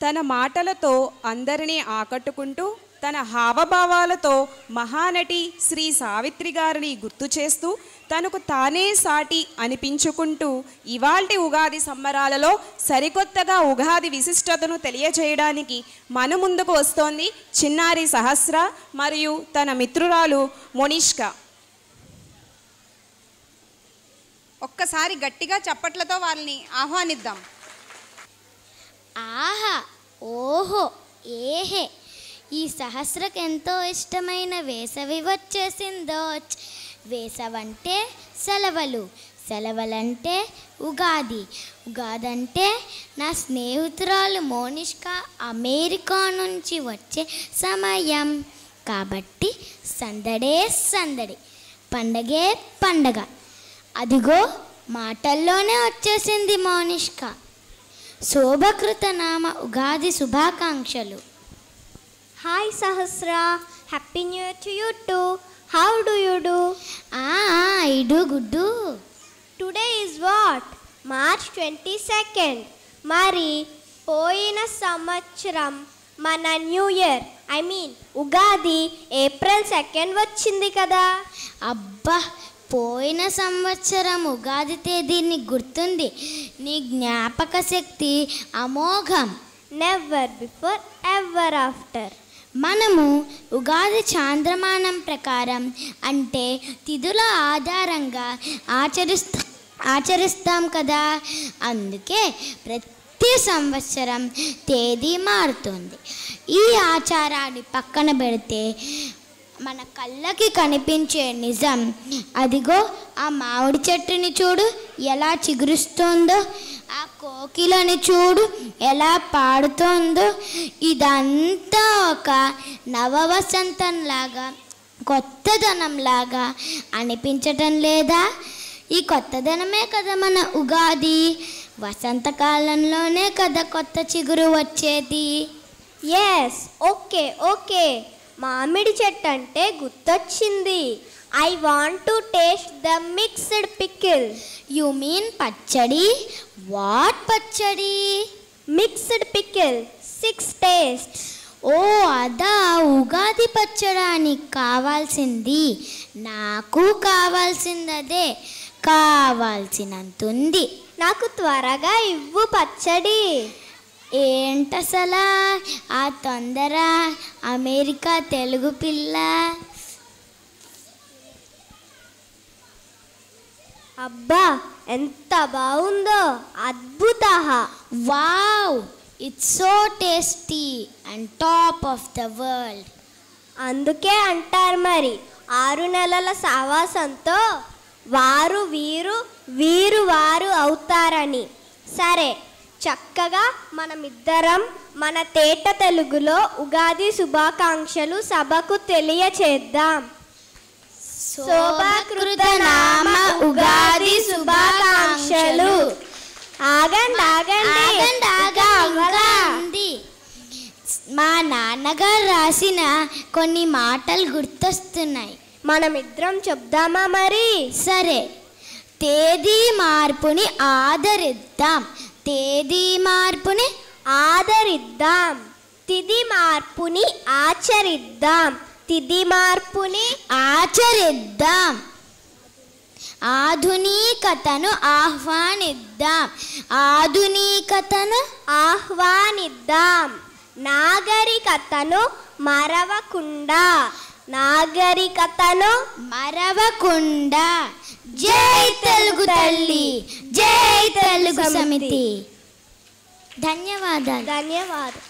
తన మాటలతో అందరినీ ఆకట్టుకుంటూ తన హావభావాలతో మహానటి శ్రీ సావిత్రి గారిని గుర్తు చేస్తూ తనకు తానే సాటి అనిపించుకుంటూ ఇవాల్టి ఉగాది సంబరాలలో సరికొత్తగా ఉగాది విశిష్టతను తెలియజేయడానికి మన ముందుకు వస్తోంది చిన్నారి సహస్ర మరియు తన మిత్రురాలు మోనిష్క. ఒక్కసారి గట్టిగా చప్పట్లతో వాళ్ళని ఆహ్వానిద్దాం. ఆహా, ఓహో, ఏహే, ఈ సహస్రకు ఎంతో ఇష్టమైన వేసవి వచ్చేసిందో. వేసవంటే సెలవులు, సెలవులంటే ఉగాది, ఉగాదంటే నా స్నేహితురాలు మోనిష్క అమెరికా నుంచి వచ్చే సమయం. కాబట్టి సందడే సందడి, పండగే పండగ. అదిగో మాటల్లోనే వచ్చేసింది మోనిష్క. శోభకృత నామ ఉగాది శుభాకాంక్షలు. Hi Sahasra, happy new year to you too. How do you do? I do good. Today is what? March 22. మరి పోయిన సంవత్సరం మన న్యూ ఇయర్ ఉగాది ఏప్రిల్ 2 వచ్చింది కదా. అబ్బా, పోయిన సంవత్సరం ఉగాది తేదీని గుర్తుంది. నీ జ్ఞాపక శక్తి అమోఘం. Never before ever after. మనము ఉగాది చాంద్రమానం ప్రకారం అంటే తిథుల ఆధారంగా ఆచరిస్తాం కదా. అందుకే ప్రతి సంవత్సరం తేదీ మారుతుంది. ఈ ఆచారాన్ని పక్కన పెడితే మన కళ్ళకి కనిపించే నిజం అదిగో ఆ మామిడి చెట్టుని చూడు ఎలా చిగురుస్తోందో, ఆ కోకిలని చూడు ఎలా పాడుతోందో. ఇదంతా ఒక నవవసంతంలాగా, కొత్తదనంలాగా అనిపించటం లేదా? ఈ కొత్తదనమే కదా మన ఉగాది. వసంతకాలంలోనే కదా కొత్త చిగురు వచ్చేది. ఎస్, ఓకే ఓకే, మామిడి చెట్టు అంటే గుర్తొచ్చింది. I want to taste the mixed pickle. You mean pachadi? What pachadi? Mixed pickle, 6 tastes. ఓ అదా, ఉగాది పచ్చడానికి కావాల్సింది. నాకు కావాల్సిందదే, కావాల్సినంతుంది. నాకు త్వరగా ఇవ్వు పచ్చడి. ఏంటసలా ఆ తొందర, అమెరికా తెలుగు పిల్ల? అబ్బా, ఎంత బాగుందో, అద్భుత. Wow, it's so tasty and top of the world. అందుకే అంటారు మరి 6 నెలల సావాసంతో వారు వీరు, వీరు వారు అవుతారని. సరే, చక్కగా మనమిద్దరం మన తేట తెలుగులో ఉగాది శుభాకాంక్షలు సభకు తెలియచేద్దాం. శోభాకృత నామ ఉగాది శుభాకాంక్షలు. ఆగండి ఆగండి ఆగండి. మా నాన్నగారు రాసిన కొన్ని మాటలు గుర్తొస్తున్నాయి. మనమిద్దరం చెప్దామా మరి? సరే. తేదీ మార్పుని ఆదరిద్దాం, తేదీ మార్పుని ఆదరిద్దాం. తిథి మార్పుని ఆచరిద్దాం, తిథి మార్పుని ఆచరిద్దాం. ఆధునికతను ఆహ్వానిద్దాం, ఆధునికతను ఆహ్వానిద్దాం. నాగరికతను మరవకుండా, నాగరికతను మరవకుండా. జై తెలుగు తల్లి, జై తెలుగు సమితి. ధన్యవాదాలు. ధన్యవాదాలు.